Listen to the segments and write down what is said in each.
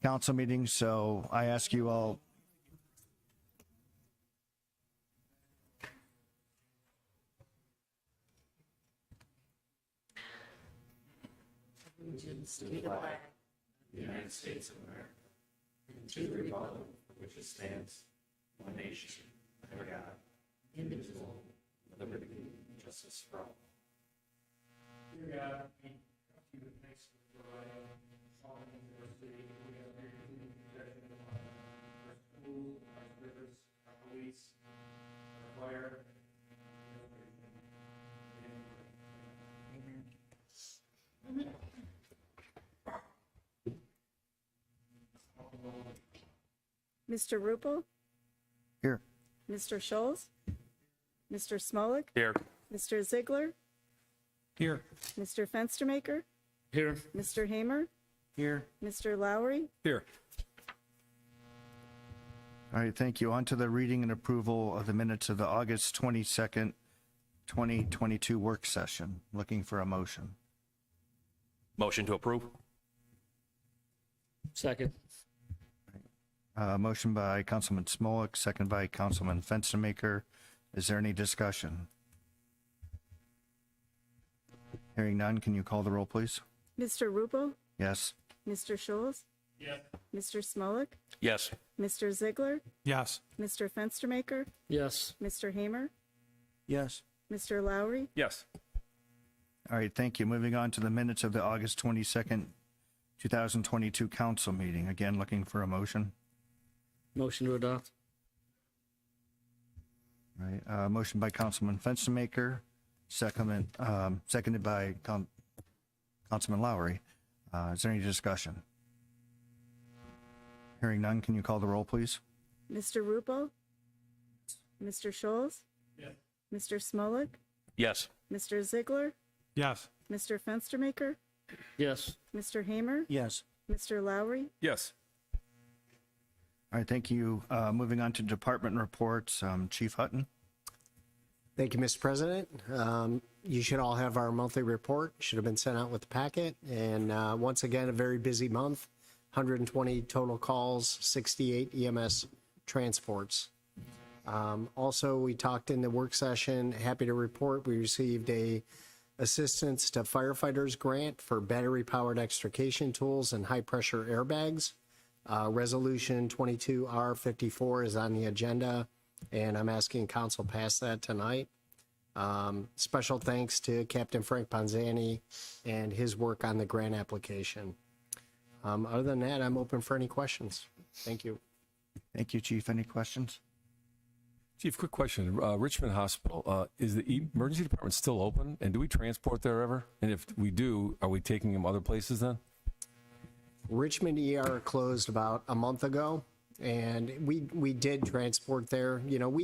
council meeting, so I ask you all. Allegiance to the flag of the United States of America and to the republic for which it stands, one nation, under God, indivisible, with liberty and justice for all. Dear God, we come to you with thanks for providing all the university. We have your continued protection of our schools, our service, our police, our fire. Mr. Rupel, Here. Mr. Scholes, Mr. Smolik, Here. Mr. Ziegler, Here. Mr. Fenstermaker, Here. Mr. Hamer, Here. Mr. Lowry, Here. All right, thank you. On to the reading and approval of the minutes of the August 22nd, 2022 work session. Looking for a motion. Motion to approve. Second. Motion by Councilman Smolik, second by Councilman Fenstermaker. Is there any discussion? Hearing none, can you call the roll, please? Mr. Rupel, Yes. Mr. Scholes, Yes. Mr. Smolik, Yes. Mr. Ziegler, Yes. Mr. Fenstermaker, Yes. Mr. Hamer, Yes. Mr. Lowry, Yes. All right, thank you. Moving on to the minutes of the August 22nd, 2022 council meeting. Again, looking for a motion. Motion to adopt. All right, motion by Councilman Fenstermaker, seconded by Councilman Lowry. Is there any discussion? Hearing none, can you call the roll, please? Mr. Rupel, Mr. Scholes, Yes. Mr. Smolik, Yes. Mr. Ziegler, Yes. Mr. Fenstermaker, Yes. Mr. Hamer, Yes. Mr. Lowry, Yes. All right, thank you. Moving on to department reports, Chief Hutton. Thank you, Mr. President. You should all have our monthly report. Should have been sent out with the packet. And once again, a very busy month. 120 total calls, 68 EMS transports. Also, we talked in the work session. Happy to report we received a assistance to firefighters grant for battery-powered extrication tools and high-pressure airbags. Resolution 22R54 is on the agenda, and I'm asking council pass that tonight. Special thanks to Captain Frank Ponzani and his work on the grant application. Other than that, I'm open for any questions. Thank you. Thank you, Chief. Any questions? Chief, quick question. Richmond Hospital, is the emergency department still open? And do we transport there ever? And if we do, are we taking them other places then? Richmond ER closed about a month ago, and we did transport there. You know,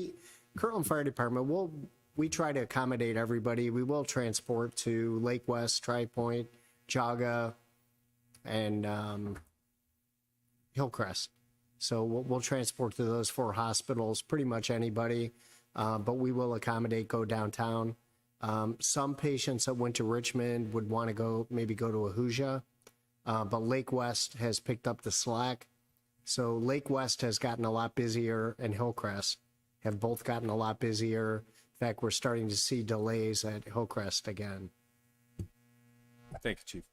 Kirtland Fire Department, we try to accommodate everybody. We will transport to Lake West, Tri-Point, Jaga, and Hillcrest. So we'll transport to those 4 hospitals, pretty much anybody, but we will accommodate, go downtown. Some patients that went to Richmond would want to maybe go to Ahuja, but Lake West has picked up the slack. So Lake West has gotten a lot busier, and Hillcrest have both gotten a lot busier. In fact, we're starting to see delays at Hillcrest again. Thank you, Chief.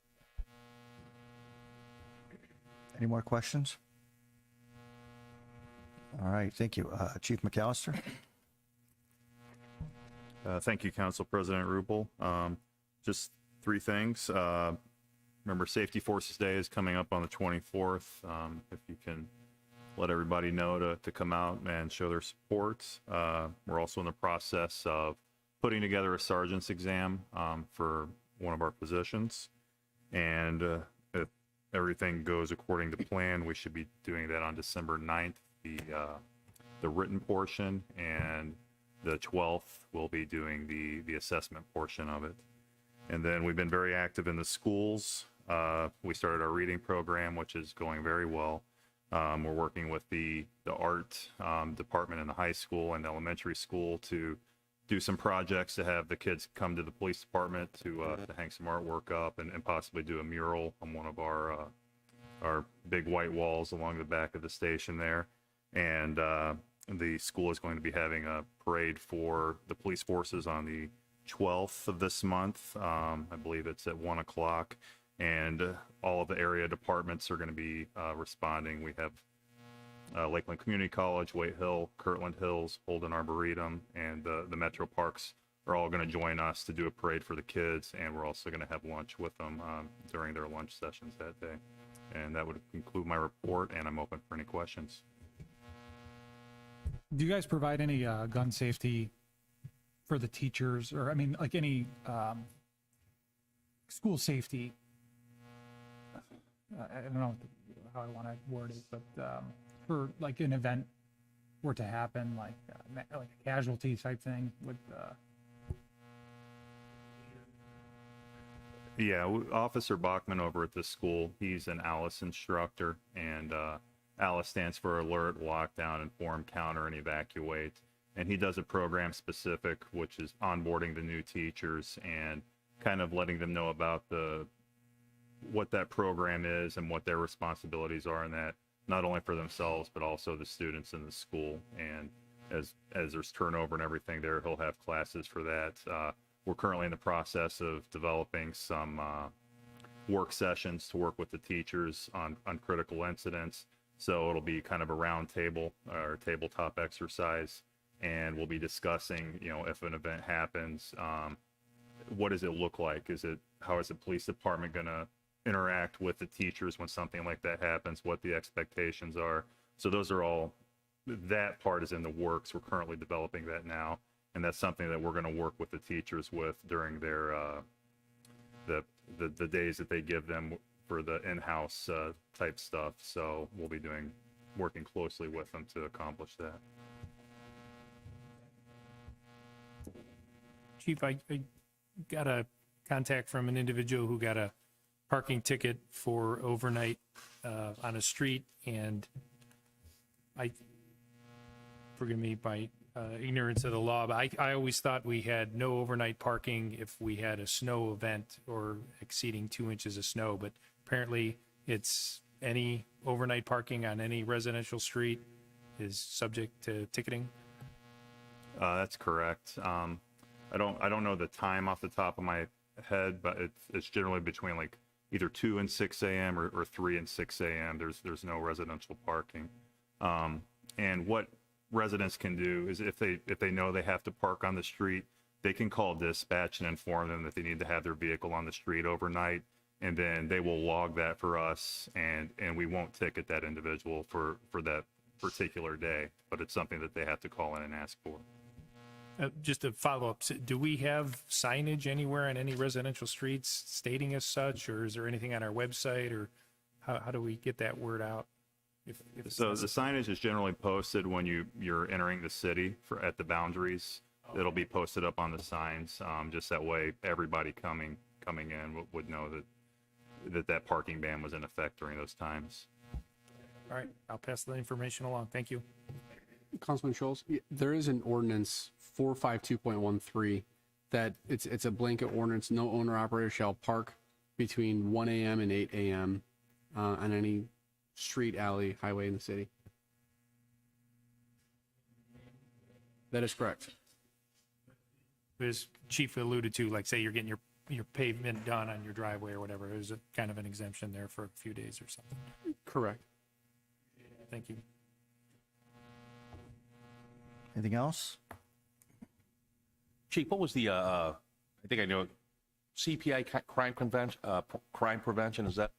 Any more questions? All right, thank you. Chief McAllister? Thank you, Council President Rupel. Just 3 things. Remember, Safety Forces Day is coming up on the 24th. If you can let everybody know to come out and show their support. We're also in the process of putting together a sergeant's exam for one of our positions. And if everything goes according to plan, we should be doing that on December 9th, the written portion, and the 12th we'll be doing the assessment portion of it. And then we've been very active in the schools. We started our reading program, which is going very well. We're working with the art department in the high school and elementary school to do some projects, to have the kids come to the police department to hang some artwork up and possibly do a mural on one of our our big white walls along the back of the station there. And the school is going to be having a parade for the police forces on the 12th of this month. I believe it's at 1 o'clock. And all of the area departments are going to be responding. We have Lakeland Community College, White Hill, Kirtland Hills, Holden Arboretum, and the Metro Parks are all going to join us to do a parade for the kids. And we're also going to have lunch with them during their lunch sessions that day. And that would conclude my report, and I'm open for any questions. Do you guys provide any gun safety for the teachers, or I mean, like any school safety? I don't know how I want to word it, but for like an event were to happen, like a casualty type thing with. Yeah, Officer Bachman over at this school, he's an ALICE instructor, and ALICE stands for Alert, Lockdown, Inform, Counter, and Evacuate. And he does a program specific, which is onboarding the new teachers and kind of letting them know about what that program is and what their responsibilities are in that, not only for themselves, but also the students in the school. And as there's turnover and everything there, he'll have classes for that. We're currently in the process of developing some work sessions to work with the teachers on critical incidents. So it'll be kind of a round table or tabletop exercise, and we'll be discussing, if an event happens, what does it look like? How is the police department going to interact with the teachers when something like that happens? What the expectations are? So those are all, that part is in the works. We're currently developing that now. And that's something that we're going to work with the teachers with during their the days that they give them for the in-house type stuff. So we'll be working closely with them to accomplish that. Chief, I got a contact from an individual who got a parking ticket for overnight on a street, and forgive me by ignorance of the law, but I always thought we had no overnight parking if we had a snow event or exceeding 2 inches of snow, but apparently it's any overnight parking on any residential street is subject to ticketing. That's correct. I don't know the time off the top of my head, but it's generally between like either 2 and 6 a.m. or 3 and 6 a.m. There's no residential parking. And what residents can do is if they know they have to park on the street, they can call dispatch and inform them that they need to have their vehicle on the street overnight, and then they will log that for us, and we won't ticket that individual for that particular day, but it's something that they have to call in and ask for. Just a follow-up, do we have signage anywhere on any residential streets stating as such, or is there anything on our website, or how do we get that word out? So the signage is generally posted when you're entering the city at the boundaries. It'll be posted up on the signs, just that way everybody coming in would know that parking ban was in effect during those times. All right, I'll pass the information along. Thank you. Councilman Schultz, there is an ordinance 452.13 that it's a blanket ordinance. No owner operator shall park between 1 a.m. and 8 a.m. On any street, alley, highway in the city. That is correct. As Chief alluded to, like say you're getting your pavement done on your driveway or whatever, there's a kind of an exemption there for a few days or something. Correct. Thank you. Anything else? Chief, what was the, I think I know, CPI crime prevention, is that?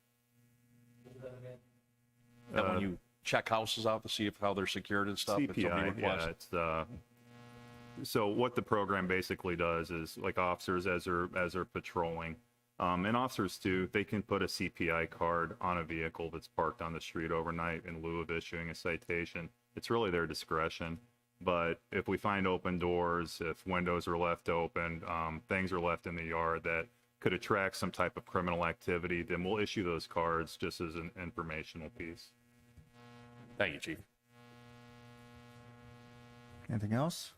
That when you check houses out to see how they're secured and stuff? if somebody CPI, yeah, requests? it's so what the program basically does is, like, officers as they're patrolling, and officers too, they can put a CPI card on a vehicle that's parked on the street overnight in lieu of issuing a citation. It's really their discretion. But if we find open doors, if windows are left open, things are left in the yard that could attract some type of criminal activity, then we'll issue those cards just as an informational piece. Thank you, Chief. Anything else?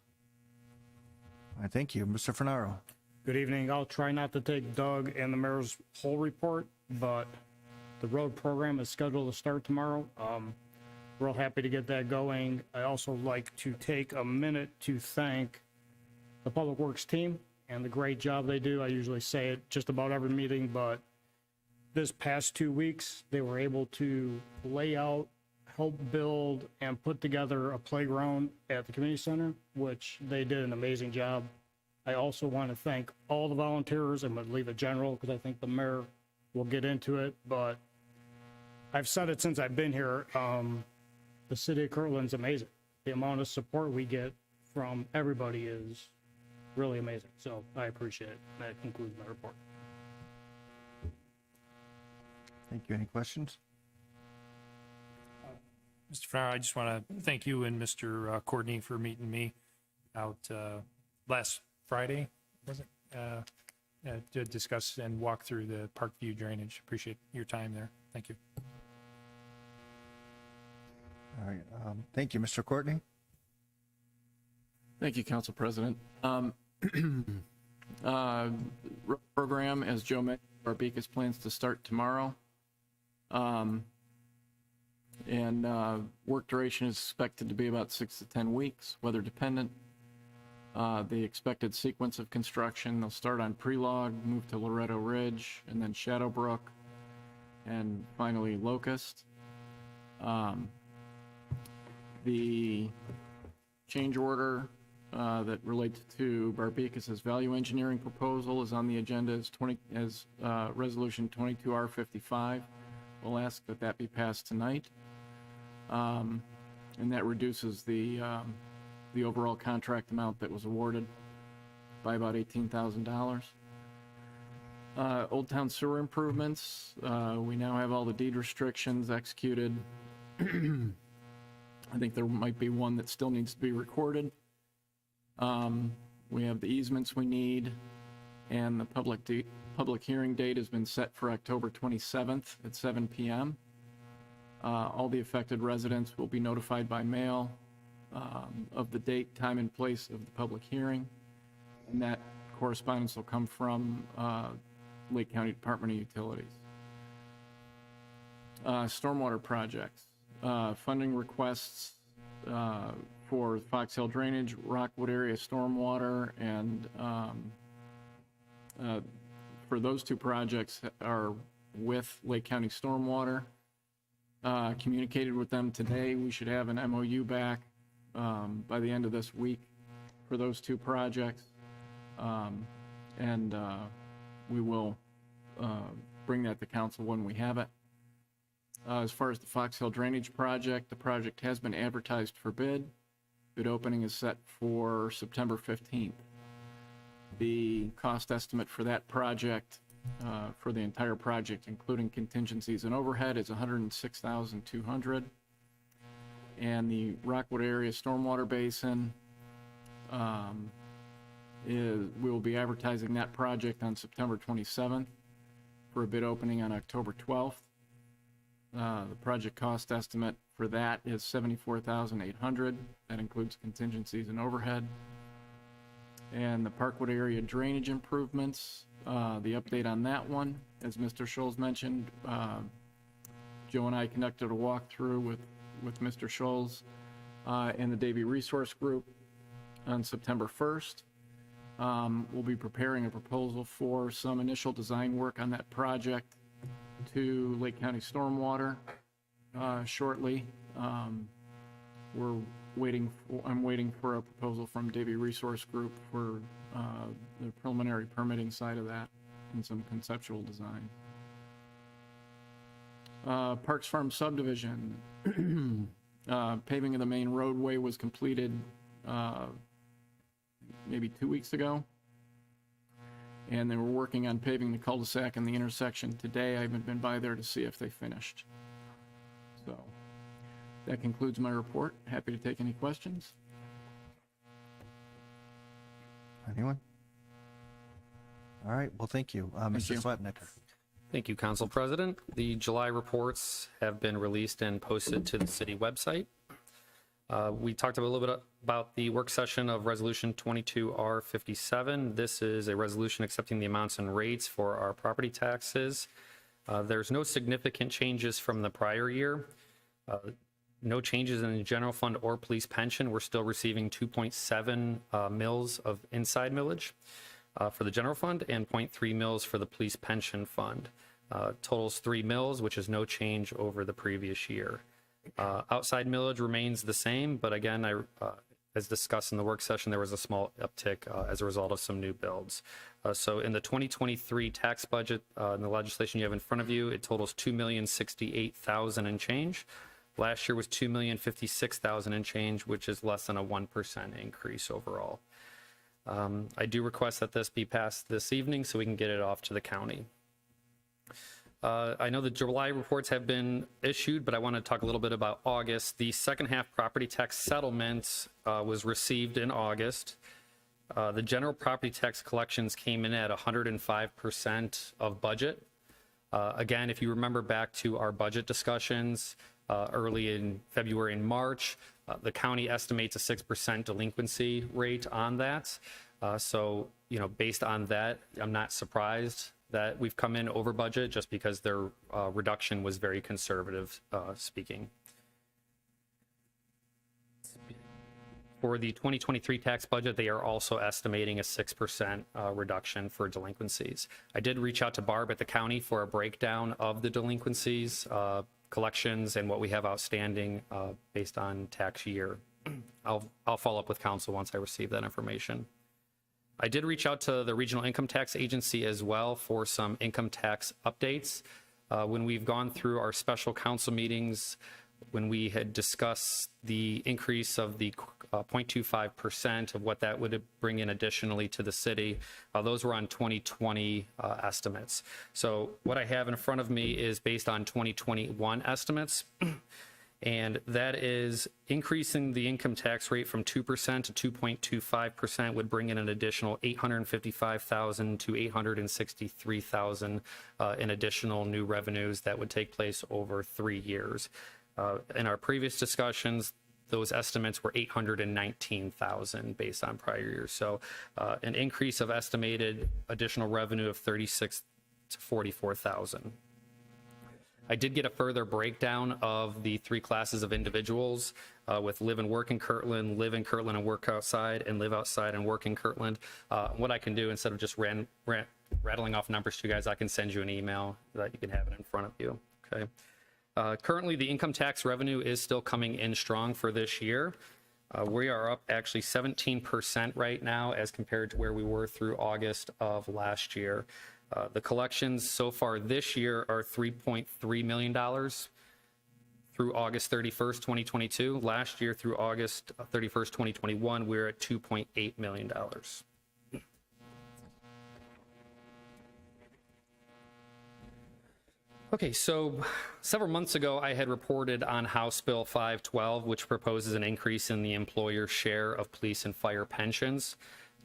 All right, thank you. Mr. Fernaro. Good evening. I'll try not to take Doug and the mayor's whole report, but The road program is scheduled to start tomorrow. Real happy to get that going. I also like to take a minute to thank the Public Works team and the great job they do. I usually say it just about every meeting, but this past 2 weeks, they were able to lay out, help build, and put together a playground at the community center, which they did an amazing job. I also want to thank all the volunteers. I'm going to leave it general because I think the mayor will get into it, but I've said it since I've been here. The city of Kirtland's amazing. The amount of support we get from everybody is really amazing. So I appreciate it. That concludes my report. Thank you. Any questions? Mr. Farrar, I just want to thank you and Mr. Courtney for meeting me out last Friday, was it? To discuss and walk through the Parkview drainage. Appreciate your time there. Thank you. All right. Thank you, Mr. Courtney. Thank you, Council President. Program, as Joe mentioned, Barbekas plans to start tomorrow. Work duration is expected to be about 6 to 10 weeks, weather dependent. The expected sequence of construction, they'll start on Prelog, move to Loretto Ridge, and then Shadowbrook, and finally Locust. The change order that relates to Barbekas' value engineering proposal is on the agenda as resolution 22R55. We'll ask that that be passed tonight. And that reduces the overall contract amount that was awarded by about $18,000. Old Town sewer improvements, we now have all the deed restrictions executed. I think there might be one that still needs to be recorded. We have the easements we need, and the public hearing date has been set for October 27th at 7 p.m. All the affected residents will be notified by mail of the date, time, and place of the public hearing, and that correspondence will come from Lake County Department of Utilities. Stormwater projects. Funding requests for Fox Hill Drainage, Rockwood area stormwater, and for those two projects are with Lake County Stormwater. Communicated with them today. We should have an MOU back by the end of this week for those two projects. We will bring that to council when we have it. As far as the Fox Hill Drainage project, the project has been advertised for bid. Bid opening is set for September 15th. The cost estimate for that project, for the entire project, including contingencies and overhead, is $106,200. And the Rockwood area stormwater basin, we will be advertising that project on September 27th for a bid opening on October 12th. The project cost estimate for that is $74,800. That includes contingencies and overhead. And the Parkwood area drainage improvements, the update on that one, as Mr. Scholes mentioned, Joe and I conducted a walkthrough with Mr. Scholes and the Davie Resource Group on September 1st. We'll be preparing a proposal for some initial design work on that project to Lake County Stormwater shortly. I'm waiting for a proposal from Davie Resource Group for the preliminary permitting side of that and some conceptual design. Parks Farm subdivision. Paving of the main roadway was completed maybe 2 weeks ago. And they were working on paving the cul-de-sac and the intersection today. I haven't been by there to see if they finished. So that concludes my report. Happy to take any questions. Anyone? All right. Well, thank you. Mr. you. Slapnecker. Thank you, Council President. The July reports have been released and posted to the city website. We talked a little bit about the work session of Resolution 22R57. This is a resolution accepting the amounts and rates for our property taxes. There's no significant changes from the prior year. No changes in the general fund or police pension. We're still receiving 2.7 mils of inside millage for the general fund and 0.3 mils for the police pension fund. Totals 3 mils, which is no change over the previous year. Outside millage remains the same, but again, as discussed in the work session, there was a small uptick as a result of some new builds. So in the 2023 tax budget, in the legislation you have in front of you, it totals $2,068,000 and change. Last year was $2,056,000 and change, which is less than a 1% increase overall. I do request that this be passed this evening so we can get it off to the county. I know the July reports have been issued, but I want to talk a little bit about August. The second half property tax settlement was received in August. The general property tax collections came in at 105% of budget. Again, if you remember back to our budget discussions early in February and March, the county estimates a 6% delinquency rate on that. So, based on that, I'm not surprised that we've come in over budget just because their reduction was very conservative speaking. For the 2023 tax budget, they are also estimating a 6% reduction for delinquencies. I did reach out to Barb at the county for a breakdown of the delinquencies, collections, and what we have outstanding based on tax year. I'll follow up with council once I receive that information. I did reach out to the Regional Income Tax Agency as well for some income tax updates. When we've gone through our special council meetings, when we had discussed the increase of the 0.25% of what that would bring in additionally to the city, those were on 2020 estimates. So what I have in front of me is based on 2021 estimates. And that is increasing the income tax rate from 2% to 2.25% would bring in an additional $855,000 to $863,000 in additional new revenues that would take place over 3 years. In our previous discussions, those estimates were $819,000 based on prior years. So an increase of estimated additional revenue of $36,000 to $44,000. I did get a further breakdown of the 3 classes of individuals with live and work in Kirtland, live in Kirtland and work outside, and live outside and work in Kirtland. What I can do, instead of just rattling off numbers to you guys, I can send you an email that you can have it in front of you. Okay. Currently, the income tax revenue is still coming in strong for this year. We are up actually 17% right now as compared to where we were through August of last year. The collections so far this year are $3.3 million through August 31st, 2022. Last year through August 31st, 2021, we're at $2.8 million. Okay, so several months ago, I had reported on House Bill 512, which proposes an increase in the employer's share of police and fire pensions.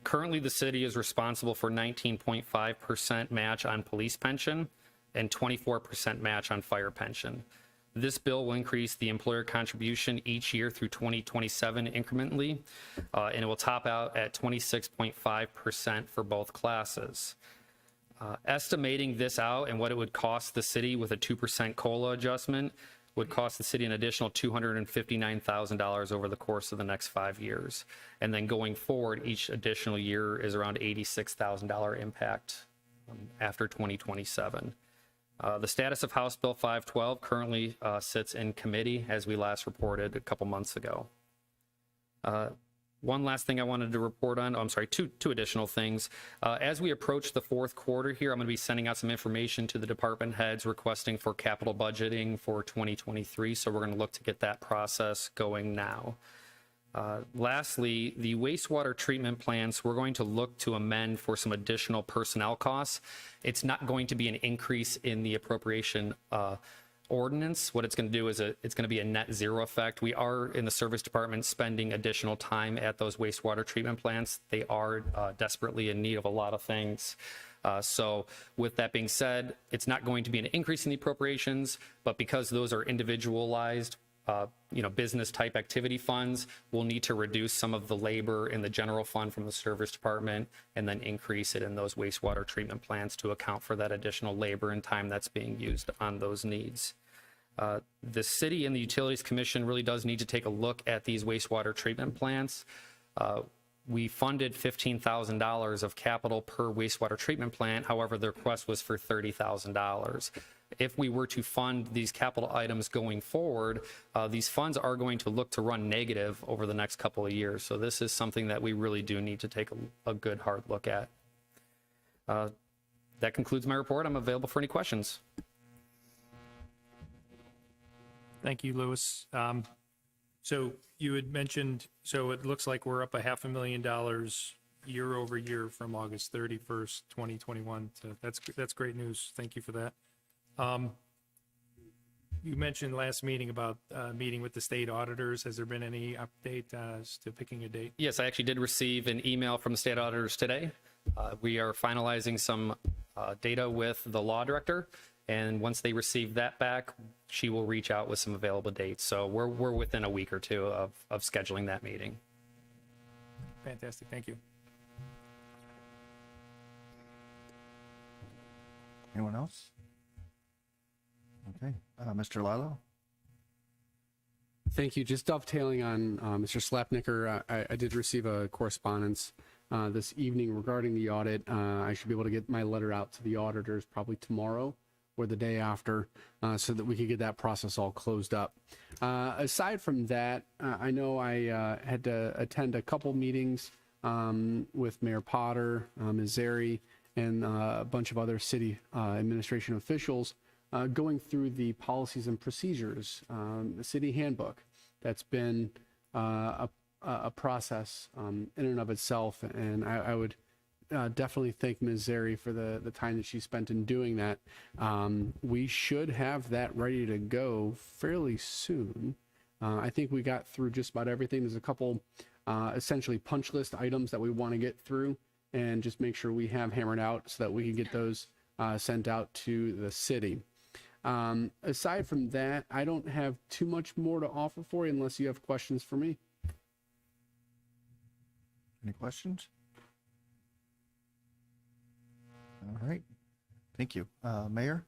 Currently, the city is responsible for 19.5% match on police pension and 24% match on fire pension. This bill will increase the employer contribution each year through 2027 incrementally, and it will top out at 26.5% for both classes. Estimating this out and what it would cost the city with a 2% COLA adjustment would cost the city an additional $259,000 over the course of the next 5 years. And then going forward, each additional year is around $86,000 impact after 2027. The status of House Bill 512 currently sits in committee, as we last reported a couple months ago. One last thing I wanted to report on, two additional things. As we approach the fourth quarter here, I'm going to be sending out some information to the department heads requesting for capital budgeting for 2023. So we're going to look to get that process going now. Lastly, the wastewater treatment plants, we're going to look to amend for some additional personnel costs. It's not going to be an increase in the appropriation ordinance. What it's going to do is it's going to be a net zero effect. We are in the service department spending additional time at those wastewater treatment plants. They are desperately in need of a lot of things. So with that being said, it's not going to be an increase in the appropriations, but because those are individualized business type activity funds, we'll need to reduce some of the labor in the general fund from the service department and then increase it in those wastewater treatment plants to account for that additional labor and time that's being used on those needs. The city and the Utilities Commission really does need to take a look at these wastewater treatment plants. We funded $15,000 of capital per wastewater treatment plant. However, the request was for $30,000. If we were to fund these capital items going forward, these funds are going to look to run negative over the next couple of years. So this is something that we really do need to take a good hard look at. That concludes my report. I'm available for any questions. Thank you, Louis. So you had mentioned, so it looks like we're up $500,000 year over year from August 31st, 2021. So that's great news. Thank you for that. You mentioned last meeting about meeting with the state auditors. Has there been any update as to picking a date? Yes, I actually did receive an email from the state auditors today. We are finalizing some data with the law director, and once they receive that back, she will reach out with some available dates. So we're within a week or two of scheduling that meeting. Fantastic. Thank you. Anyone else? Okay, Mr. Lilo? Thank you. Just dovetailing on Mr. Slapnicker, I did receive a correspondence this evening regarding the audit. I should be able to get my letter out to the auditors probably tomorrow or the day after, so that we could get that process all closed up. Aside from that, I know I had to attend a couple meetings with Mayor Potter, Ms. Zeri, and a bunch of other city administration officials going through the policies and procedures, the city handbook. That's been a process in and of itself, and I would definitely thank Ms. Zeri for the time that she spent in doing that. We should have that ready to go fairly soon. I think we got through just about everything. There's a couple essentially punch list items that we want to get through and just make sure we have hammered out so that we can get those sent out to the city. Aside from that, I don't have too much more to offer for you unless you have questions for me. Any questions? All right, thank you. Mayor?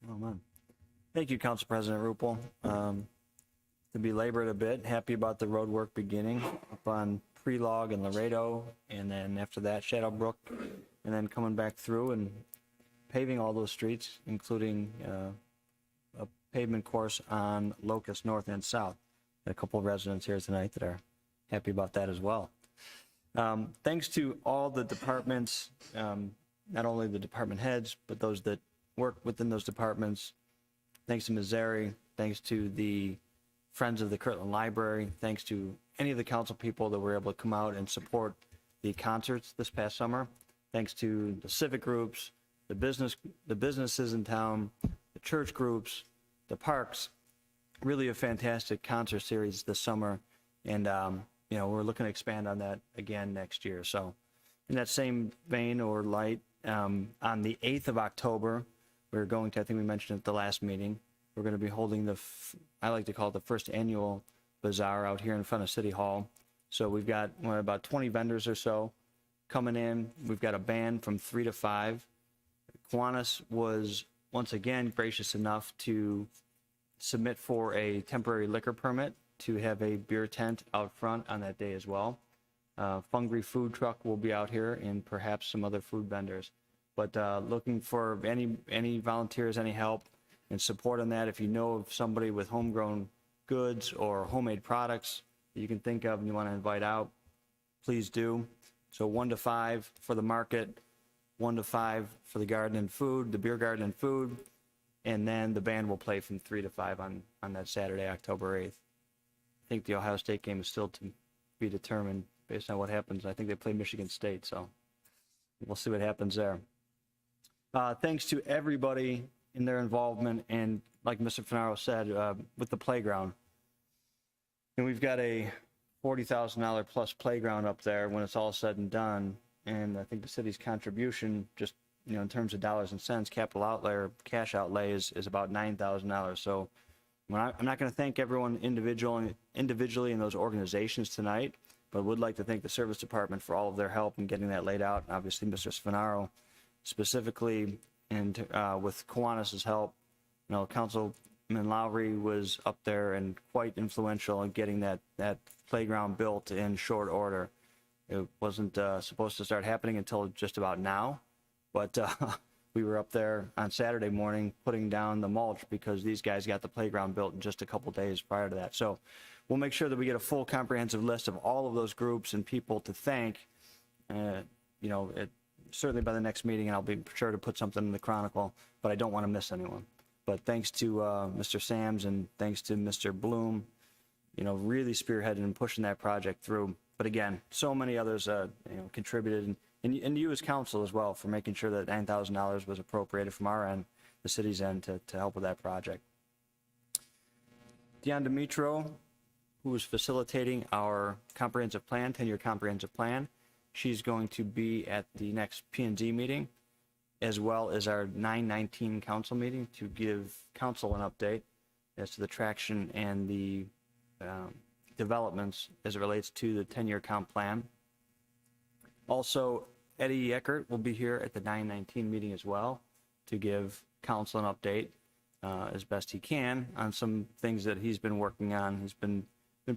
Oh, man. Thank you, Council President Rupel. To belabor it a bit, happy about the road work beginning up on Prelog and Laredo, and then after that, Shadowbrook, and then coming back through and paving all those streets, including a pavement course on Locust North and South. Got a couple of residents here tonight that are happy about that as well. Thanks to all the departments, not only the department heads, but those that work within those departments. Thanks to Ms. Zeri, thanks to the Friends of the Kirtland Library, thanks to any of the council people that were able to come out and support the concerts this past summer. Thanks to the civic groups, the businesses in town, the church groups, the parks. Really a fantastic concert series this summer, and we're looking to expand on that again next year. So in that same vein or light, on the 8th of October, we're going to, I think we mentioned at the last meeting, we're going to be holding I like to call it the first annual bazaar out here in front of City Hall. So we've got about 20 vendors or so coming in. We've got a band from 3 to 5. Kiwanis was once again gracious enough to submit for a temporary liquor permit to have a beer tent out front on that day as well. Fungry food truck will be out here, and perhaps some other food vendors. But looking for any volunteers, any help and support on that. If you know of somebody with homegrown goods or homemade products that you can think of and you want to invite out, please do. So 1 to 5 for the market, 1 to 5 for the garden and food, the beer garden and food, and then the band will play from 3 to 5 on that Saturday, October 8th. I think the Ohio State game is still to be determined based on what happens. I think they play Michigan State, so we'll see what happens there. Thanks to everybody in their involvement, and like Mr. Finaro said, with the playground. And we've got a $40,000 plus playground up there when it's all said and done. And I think the city's contribution, just in terms of dollars and cents, capital outlay or cash outlay is about $9,000. So I'm not going to thank everyone individually in those organizations tonight, but would like to thank the service department for all of their help in getting that laid out. Obviously, Mr. Sfinaro specifically, and with Kiwanis's help, Councilman Lowry was up there and quite influential in getting that playground built in short order. It wasn't supposed to start happening until just about now, but we were up there on Saturday morning putting down the mulch because these guys got the playground built in just a couple days prior to that. So we'll make sure that we get a full comprehensive list of all of those groups and people to thank, certainly by the next meeting, and I'll be sure to put something in the Chronicle, but I don't want to miss anyone. But thanks to Mr. Sams and thanks to Mr. Bloom, really spearheading and pushing that project through. But again, so many others contributed, and you as council as well for making sure that $9,000 was appropriated from our end, the city's end, to help with that project. Dion Dimitro, who is facilitating our comprehensive plan, 10-year comprehensive plan, she's going to be at the next P&Z meeting, as well as our 9/19 council meeting to give council an update as to the traction and the developments as it relates to the 10-year comp plan. Also, Eddie Eckert will be here at the 9/19 meeting as well to give council an update as best he can on some things that he's been working on. He's been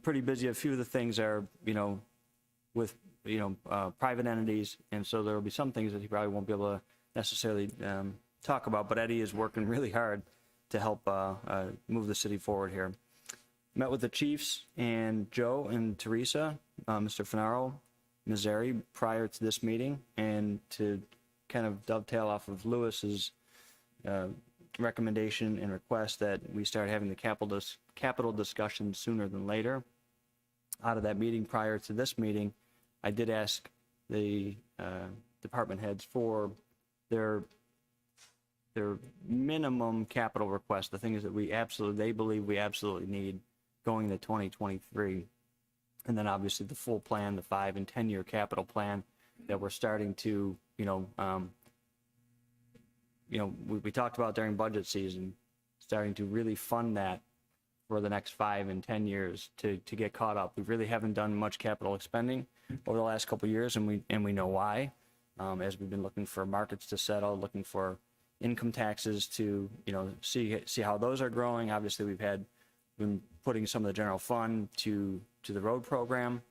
pretty busy. A few of the things are, with private entities, and so there will be some things that he probably won't be able to necessarily talk about, but Eddie is working really hard to help move the city forward here. Met with the chiefs and Joe and Teresa, Mr. Finaro, Missouri, prior to this meeting, and to kind of dovetail off of Lewis's recommendation and request that we start having the capital discussion sooner than later. Out of that meeting prior to this meeting, I did ask the department heads for their minimum capital request, the things that they believe we absolutely need going to 2023. And then obviously the full plan, the 5 and 10 year capital plan that we're starting to, we talked about during budget season, starting to really fund that for the next 5 and 10 years to get caught up. We really haven't done much capital expending over the last couple of years, and we know why. As we've been looking for markets to settle, looking for income taxes to, see how those are growing. Obviously, we've been putting some of the general fund to the road program.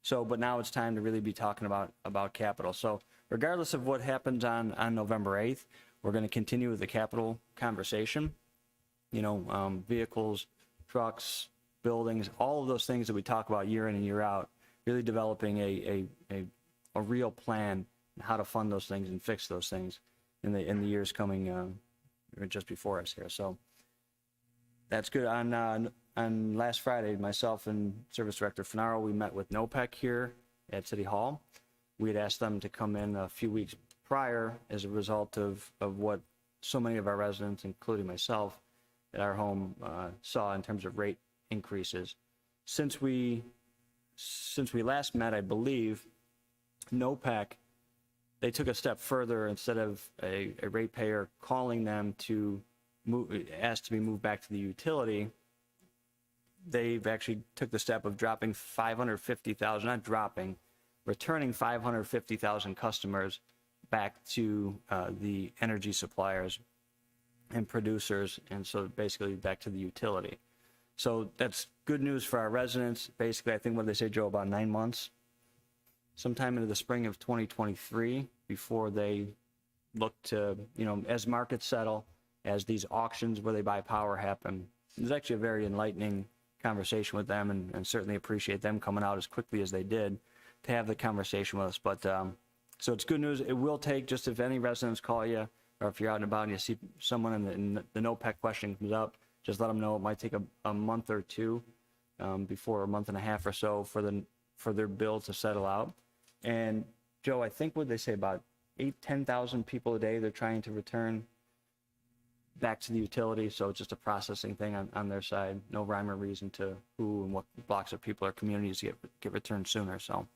So, but now it's time to really be talking about capital. So regardless of what happens on November 8th, we're going to continue with the capital conversation. Vehicles, trucks, buildings, all of those things that we talk about year in and year out, really developing a real plan on how to fund those things and fix those things in the years coming just before us here. So that's good. On last Friday, myself and Service Director Finaro, we met with NOPEC here at City Hall. We had asked them to come in a few weeks prior as a result of what so many of our residents, including myself, at our home saw in terms of rate increases. Since we last met, I believe, NOPEC, they took a step further. Instead of a ratepayer calling them to ask to be moved back to the utility, they've actually took the step of dropping 550,000, returning 550,000 customers back to the energy suppliers and producers, and so basically back to the utility. So that's good news for our residents. Basically, I think what they say, Joe, about 9 months, sometime into the spring of 2023, before they look to, as markets settle, as these auctions where they buy power happen. It was actually a very enlightening conversation with them, and certainly appreciate them coming out as quickly as they did to have the conversation with us. But so it's good news. It will take, just if any residents call you, or if you're out and about and you see someone and the NOPEC question comes up, just let them know. It might take a month or two, before a month and a half or so for their bill to settle out. And Joe, I think what they say, about 10,000 people a day they're trying to return back to the utility. So it's just a processing thing on their side. No rhyme or reason to who and what blocks of people or communities get returned sooner. So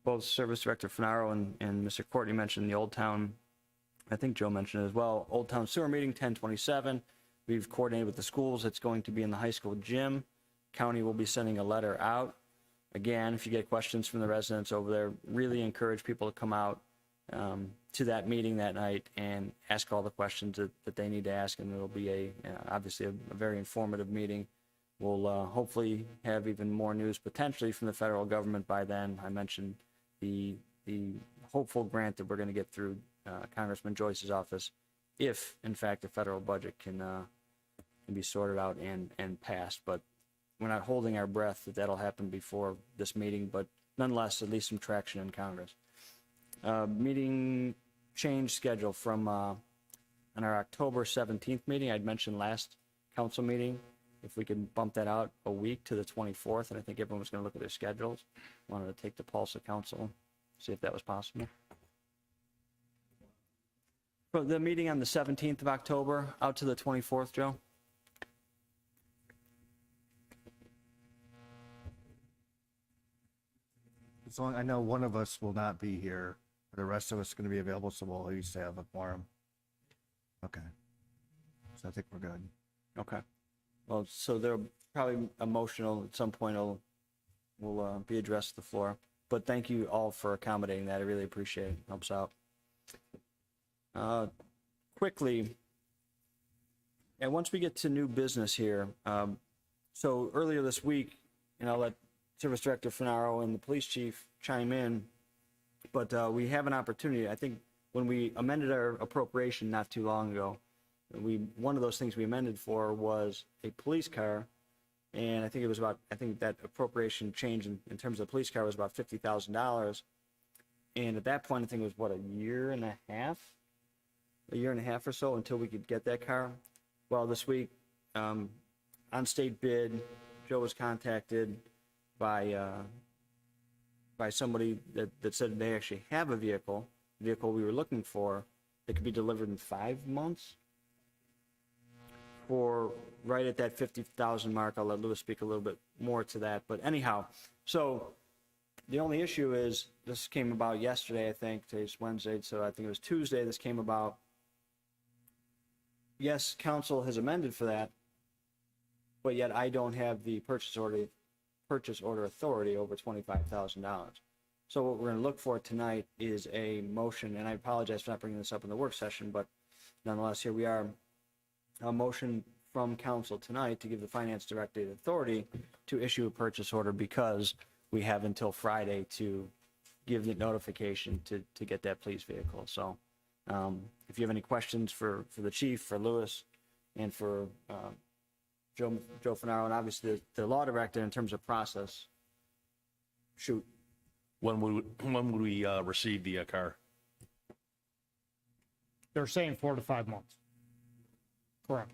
both Service Director Finaro and Mr. Courtney mentioned the Old Town I think Joe mentioned it as well. Old Town Sewer Meeting, 10/27. We've coordinated with the schools. It's going to be in the high school gym. County will be sending a letter out. Again, if you get questions from the residents over there, really encourage people to come out to that meeting that night and ask all the questions that they need to ask. And it'll be obviously a very informative meeting. We'll hopefully have even more news potentially from the federal government by then. I mentioned the hopeful grant that we're going to get through Congressman Joyce's office, if in fact the federal budget can be sorted out and passed. But we're not holding our breath that that'll happen before this meeting, but nonetheless, at least some traction in Congress. Meeting change schedule from on our October 17th meeting. I'd mentioned last council meeting, if we could bump that out a week to the 24th, and I think everyone was going to look at their schedules. Wanted to take the pulse of council, see if that was possible. For the meeting on the 17th of October, out to the 24th, Joe? As long, I know one of us will not be here, but the rest of us are going to be available, so we'll at least have a quorum. Okay. So I think we're good. Okay. Well, so there'll probably emotional at some point will be addressed to the floor. But thank you all for accommodating that. I really appreciate it. Helps out. Quickly, and once we get to new business here, so earlier this week, and I'll let Service Director Finaro and the police chief chime in, but we have an opportunity. I think when we amended our appropriation not too long ago, one of those things we amended for was a police car, and I think it was about, I think that appropriation change in terms of the police car was about $50,000, and at that point, I think it was what, a year and a half or so until we could get that car. Well, this week, on state bid, Joe was contacted by somebody that said they actually have a vehicle we were looking for that could be delivered in 5 months. For right at that 50,000 mark. I'll let Lewis speak a little bit more to that. But anyhow, so the only issue is this came about yesterday, I think. Today's Wednesday, so I think it was Tuesday this came about. Yes, council has amended for that, but yet I don't have the purchase order authority over $25,000. So what we're going to look for tonight is a motion, and I apologize for not bringing this up in the work session, but nonetheless, here we are. A motion from council tonight to give the finance director the authority to issue a purchase order because we have until Friday to give the notification to get that police vehicle. So if you have any questions for the chief, for Lewis, and for Joe Finaro, and obviously the law director in terms of process, shoot. When would we receive the car? They're saying 4 to 5 months. Correct.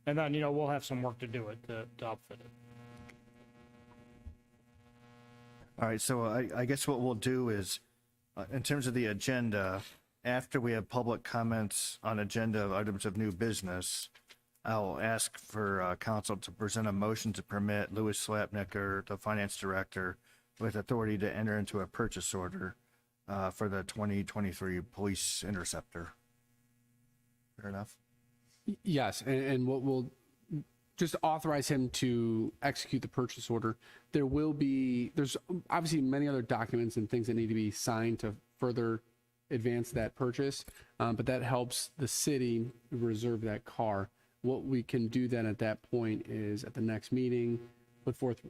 And then, we'll have some work to do it to outfit it. All right, so I guess what we'll do is, in terms of the agenda, after we have public comments on agenda items of new business, I'll ask for council to present a motion to permit Louis Slapnicker, the finance director, with authority to enter into a purchase order for the 2023 police interceptor. Fair enough? Yes, and what we'll just authorize him to execute the purchase order. There's obviously many other documents and things that need to be signed to further advance that purchase, but that helps the city reserve that car. What we can do then at that point is at the next meeting, put forth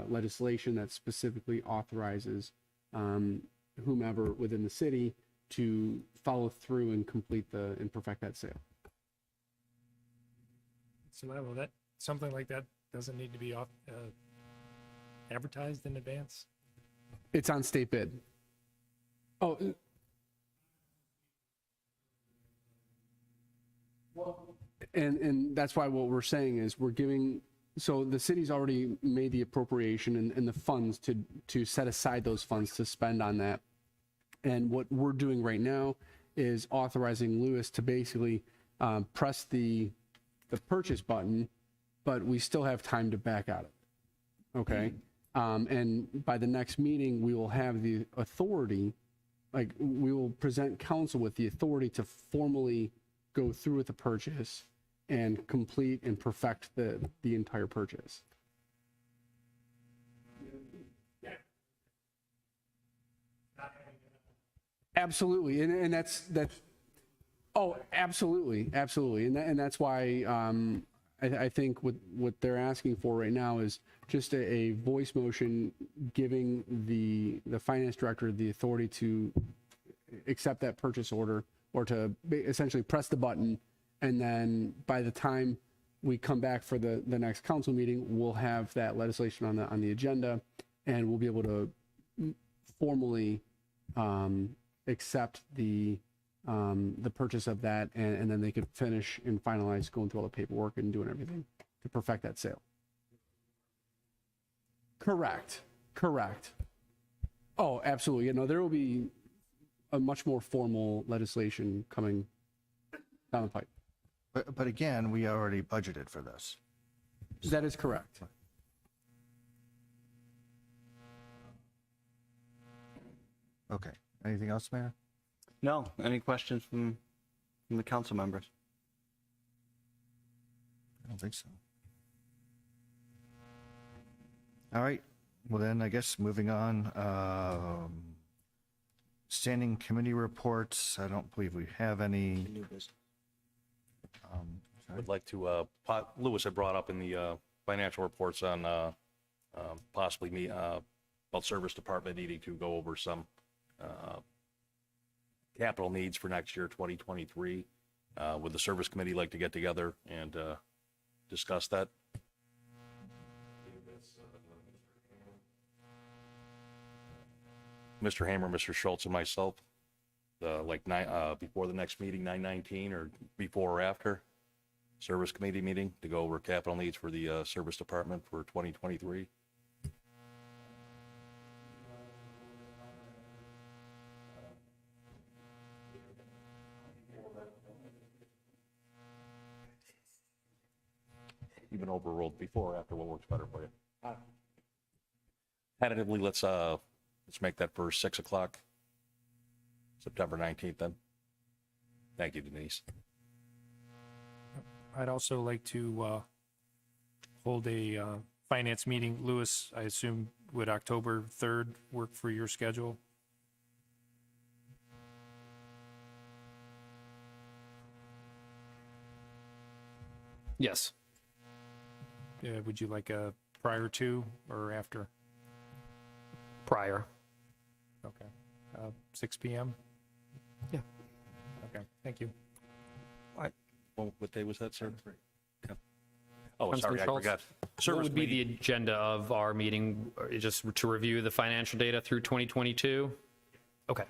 legislation that specifically authorizes whomever within the city to follow through and complete and perfect that sale. So that something like that doesn't need to be advertised in advance? It's on state bid. Oh. And that's why what we're saying is so the city's already made the appropriation and the funds to set aside those funds to spend on that. And what we're doing right now is authorizing Lewis to basically press the purchase button, but we still have time to back out of it. Okay. And by the next meeting, we will have the authority like, we will present council with the authority to formally go through with the purchase and complete and perfect the entire purchase. Absolutely, and that's oh, absolutely, absolutely, and that's why I think what they're asking for right now is just a voice motion giving the finance director the authority to accept that purchase order, or to essentially press the button, and then by the time we come back for the next council meeting, we'll have that legislation on the agenda, and we'll be able to formally accept the purchase of that, and then they could finish and finalize going through all the paperwork and doing everything to perfect that sale. Correct. Oh, absolutely. You know, there will be a much more formal legislation coming down the pipe. But again, we already budgeted for this. That is correct. Okay. Anything else, Mayor? No, any questions from the council members? I don't think so. All right. Well, then I guess moving on. Standing committee reports. I don't believe we have any. New business. Would like to, Lewis had brought up in the financial reports on possibly about service department needing to go over some capital needs for next year, 2023. Would the service committee like to get together and discuss that? Mr. Hammer, Mr. Schultz, and myself, before the next meeting, 9/19, or before or after service committee meeting, to go over capital needs for the service department for 2023. Even overruled before or after, what works better for you? Tentatively, let's make that for 6 o'clock, September 19th then. Thank you, Denise. I'd also like to hold a finance meeting. Louis, I assume, would October 3rd work for your schedule? Yes. Would you like a prior to or after? Prior. Okay. 6 p.m.? Yeah. Okay, thank you. What day was that, sir? Yeah. Oh, Councilman sorry, I Schultz, forgot. What Service would be committee. the agenda of our meeting? Just to review the financial data through 2022? Okay.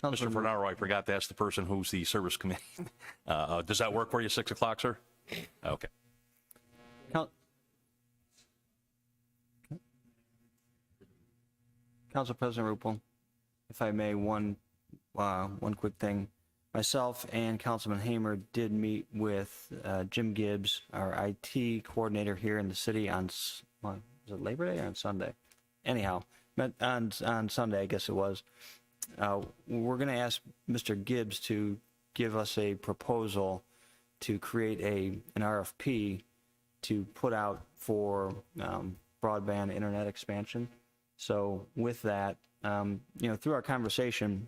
Mr. Fernaro, I forgot to ask the person who's the service committee. Does that work for you, 6 o'clock, sir? Okay. Council President Rupel, if I may, one quick thing. Myself and Councilman Hamer did meet with Jim Gibbs, our IT coordinator here in the city on, was it Labor Day or on Sunday? Anyhow, met on Sunday, I guess it was. We're going to ask Mr. Gibbs to give us a proposal to create an RFP to put out for broadband internet expansion. So with that, through our conversation,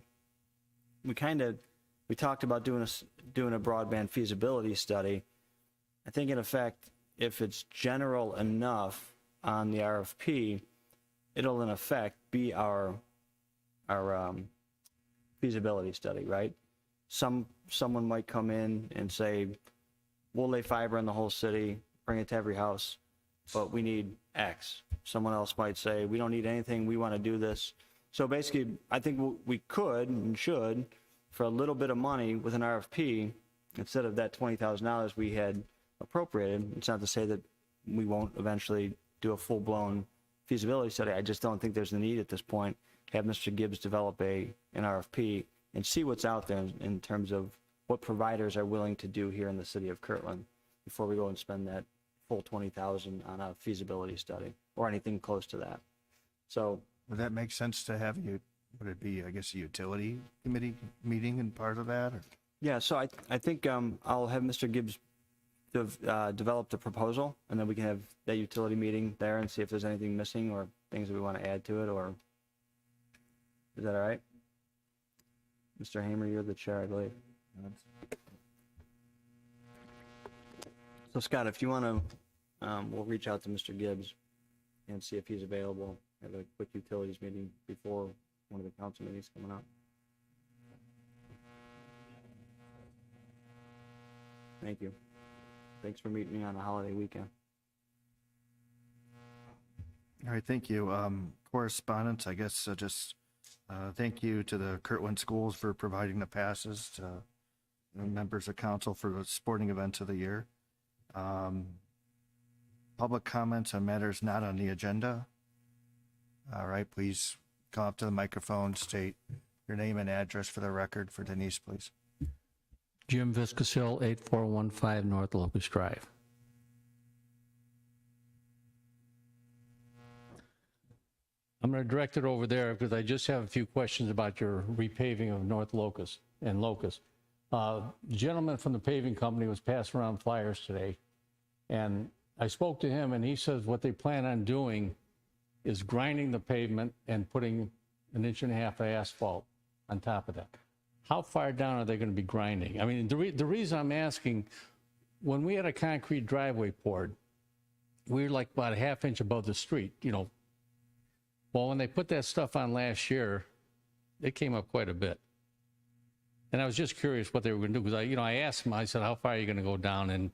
we talked about doing a broadband feasibility study. I think in effect, if it's general enough on the RFP, it'll in effect be our feasibility study, right? Someone might come in and say, we'll lay fiber in the whole city, bring it to every house, but we need X. Someone else might say, we don't need anything, we want to do this. So basically, I think we could and should, for a little bit of money with an RFP, instead of that $20,000 we had appropriated. It's not to say that we won't eventually do a full-blown feasibility study. I just don't think there's a need at this point. Have Mr. Gibbs develop an RFP and see what's out there in terms of what providers are willing to do here in the city of Kirtland before we go and spend that full $20,000 on a feasibility study or anything close to that. So Would that make sense to have you would it be, I guess, a utility committee meeting and part of that? Or? Yeah, so I think I'll have Mr. Gibbs develop the proposal, and then we can have that utility meeting there and see if there's anything missing or things that we want to add to it, or is that all right? Mr. Hamer, you're the chair, I believe. So Scott, if you want to, we'll reach out to Mr. Gibbs and see if he's available. Have a quick utilities meeting before one of the council meetings coming up. Thank you. Thanks for meeting me on a holiday weekend. All right, thank you. Correspondence, I guess, just thank you to the Kirtland Schools for providing the passes to the members of council for the sporting events of the year. Public comments on matters not on the agenda. All right, please come up to the microphone, state your name and address for the record for Denise, please. Jim Viscasil, 8415 North Locust Drive. I'm going to direct it over there because I just have a few questions about your repaving of North Locust and Locust. The gentleman from the paving company was passing around flyers today, and I spoke to him, and he says what they plan on doing is grinding the pavement and putting 1.5 inches of asphalt on top of that. How far down are they going to be grinding? I mean, the reason I'm asking, when we had a concrete driveway poured, we were like about 1/2 inch above the street, you know. Well, when they put that stuff on last year, it came up quite a bit. And I was just curious what they were going to do, because I asked him, I said, how far are you going to go down? And,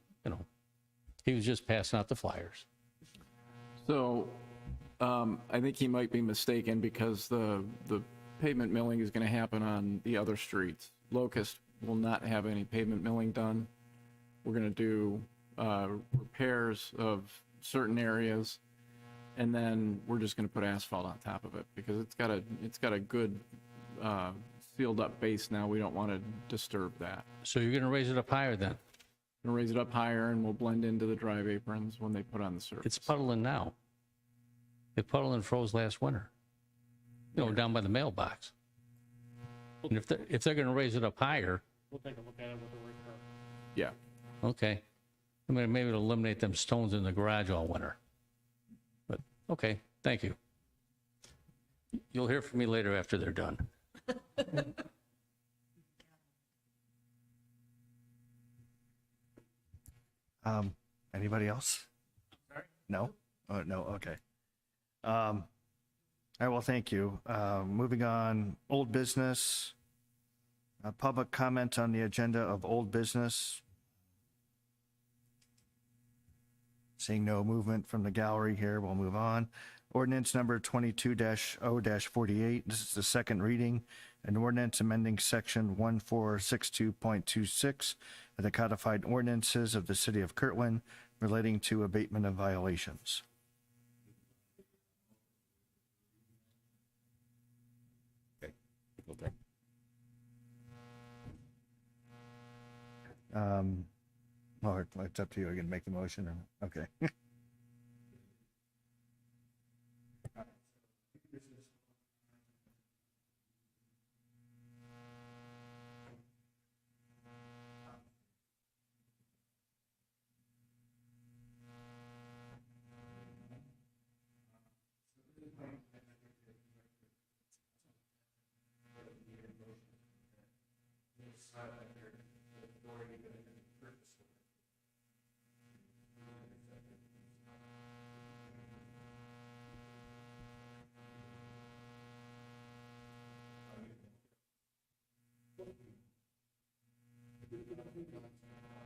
he was just passing out the flyers. So I think he might be mistaken, because the pavement milling is going to happen on the other streets. Locust will not have any pavement milling done. We're going to do repairs of certain areas, and then we're just going to put asphalt on top of it, because it's got a good sealed up base now. We don't want to disturb that. So you're going to raise it up higher then? We'll raise it up higher, and we'll blend into the drive aprons when they put on the surface. It's puddling now. It puddled and froze last winter, down by the mailbox. And if they're going to raise it up higher, We'll take a look at it with the work. Yeah. okay. I mean, maybe it'll eliminate them stones in the garage all winter. But, okay, thank you. You'll hear from me later after they're done. Anybody else? Sorry? No? Oh, no, okay. All right, well, thank you. Moving on, old business. Public comment on the agenda of old business. Seeing no movement from the gallery here, we'll move on. Ordinance number 22-0-48. This is the second reading. An ordinance amending section 1462.26 of the codified ordinances of the city of Kirtland relating to abatement of violations. Well, it's up to you. Are you gonna make the motion or, okay.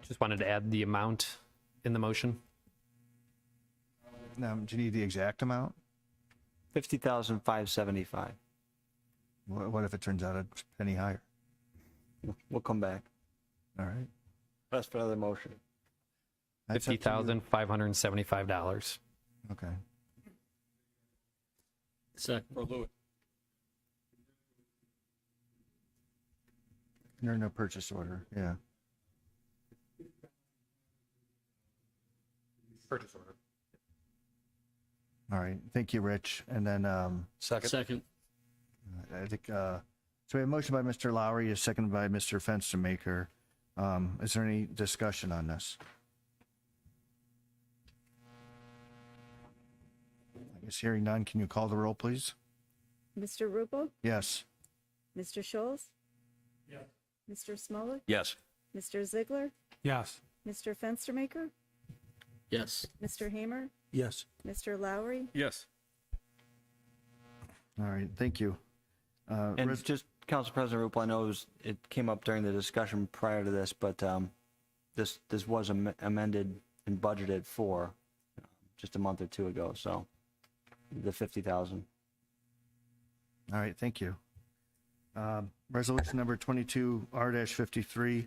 Just wanted to add the amount in the motion. Now, do you need the exact amount? $50,575. What if it turns out it's a penny higher? We'll come back. All right. That's for another motion. That's up to you. $50,575. Okay. Second. There's no purchase order, yeah. Purchase order. All right, thank you, Rich. And then, Second. I think, so we have a motion by Mr. Lowry, a second by Mr. Fenstermaker. Is there any discussion on this? I guess hearing none, can you call the roll, please? Mr. Rupel? Yes. Mr. Scholes? Yes. Mr. Smolik? Yes. Mr. Ziegler? Yes. Mr. Fenstermaker? Yes. Mr. Hamer? Yes. Mr. Lowry? Yes. All right, thank you. And just, Council President Rupel, I know it came up during the discussion prior to this, but this was amended and budgeted for just a month or two ago, so the 50,000. All right, thank you. Resolution number 22R-53,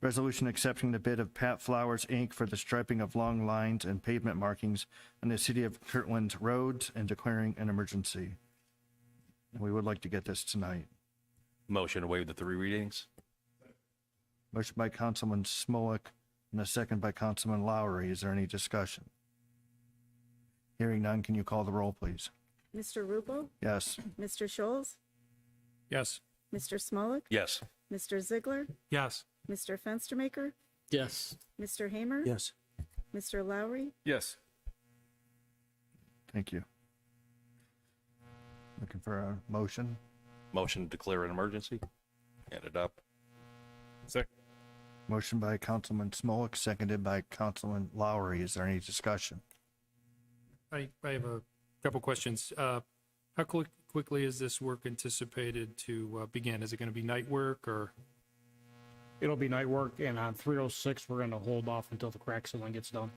resolution accepting the bid of Pat Flowers, Inc. for the striping of long lines and pavement markings on the City of Kirtland roads and declaring an emergency. And we would like to get this tonight. Motion to waive the 3 readings? Motion by Councilman Smolik and a second by Councilman Lowry. Is there any discussion? Hearing none, can you call the roll, please? Mr. Rupel? Yes. Mr. Scholes? Yes. Mr. Smolik? Yes. Mr. Ziegler? Yes. Mr. Fenstermaker? Yes. Mr. Hamer? Yes. Mr. Lowry? Yes. Thank you. Looking for a motion? Motion to declare an emergency and adopt. Second. Motion by Councilman Smolik, seconded by Councilman Lowry. Is there any discussion? I have a couple questions. How quickly is this work anticipated to begin? Is it going to be night work or? It'll be night work, and on 306, we're gonna hold off until the crack sealing gets done.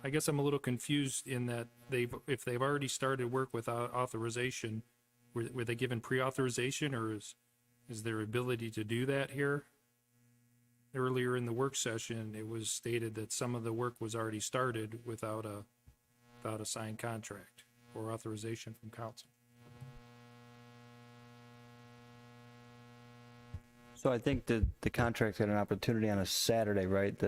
I guess I'm a little confused in that if they've already started work without authorization, were they given pre-authorization, or is there ability to do that here? Earlier in the work session, it was stated that some of the work was already started without a signed contract or authorization from council. So I think the contract had an opportunity on a Saturday, right?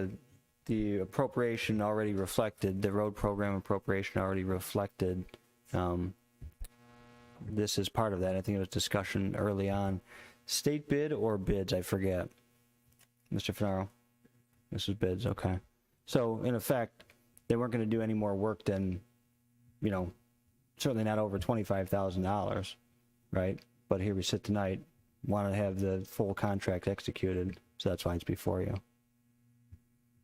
The appropriation already reflected, the road program appropriation already reflected. This is part of that. I think it was discussion early on. State bid or bids, I forget. Mr. Finaro? This is bids, okay. So in effect, they weren't going to do any more work than, certainly not over $25,000, right? But here we sit tonight, want to have the full contract executed, so that's why it's before you.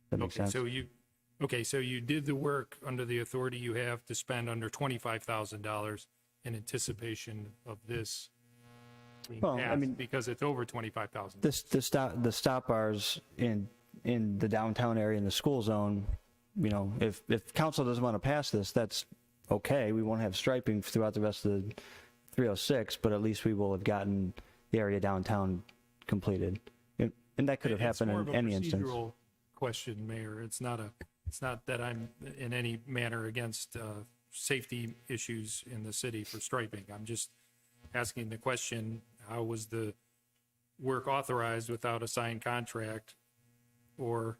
That makes sense? So you did the work under the authority you have to spend under $25,000 in anticipation of this being Well, I passed, mean- because it's over $25,000. The stop bars in the downtown area in the school zone, if council doesn't want to pass this, that's okay. We won't have striping throughout the rest of the 306, but at least we will have gotten the area downtown completed. And that could have happened in any It's instance. more of a procedural question, Mayor. It's not that I'm in any manner against safety issues in the city for striping. I'm just asking the question, how was the work authorized without a signed contract or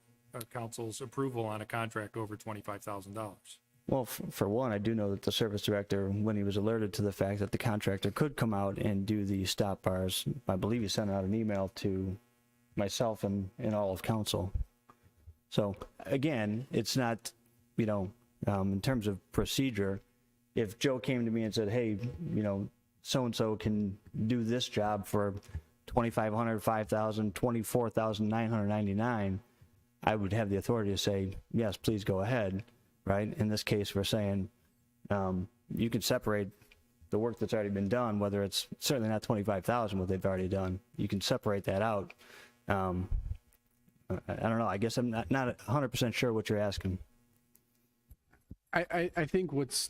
council's approval on a contract over $25,000? Well, for one, I do know that the service director, when he was alerted to the fact that the contractor could come out and do the stop bars, I believe he sent out an email to myself and all of council. So again, it's not, in terms of procedure, if Joe came to me and said, hey, so-and-so can do this job for $2,500, $5,000, $24,999, I would have the authority to say, yes, please go ahead, right? In this case, we're saying you can separate the work that's already been done, whether it's certainly not $25,000 what they've already done. You can separate that out. I don't know. I guess I'm not 100% sure what you're asking. I think what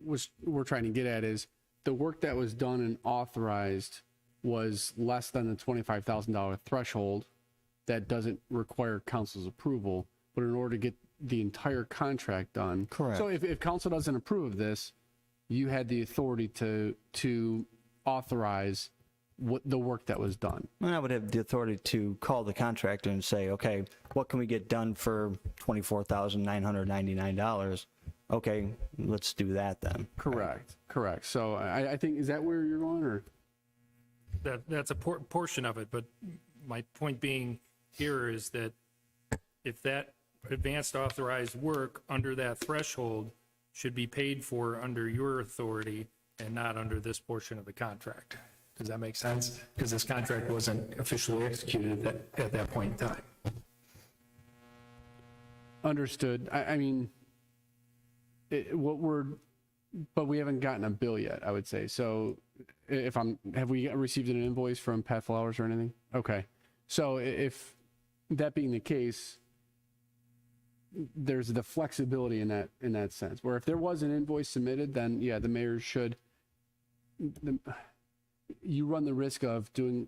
we're trying to get at is the work that was done and authorized was less than the $25,000 threshold that doesn't require council's approval. But in order to get the entire contract done. Correct. So if council doesn't approve of this, you had the authority to authorize the work that was done. And I would have the authority to call the contractor and say, okay, what can we get done for $24,999? Okay, let's do that then. Correct. So I think, is that where you're going, or? That's a portion of it, but my point being here is that if that advanced authorized work under that threshold should be paid for under your authority and not under this portion of the contract. Does that make sense? Because this contract wasn't officially executed at that point in time. Understood. I mean, but we haven't gotten a bill yet, I would say. So have we received an invoice from Pat Flowers or anything? Okay. So if that being the case, there's the flexibility in that sense, where if there was an invoice submitted, then yeah, the mayor should, you run the risk of doing,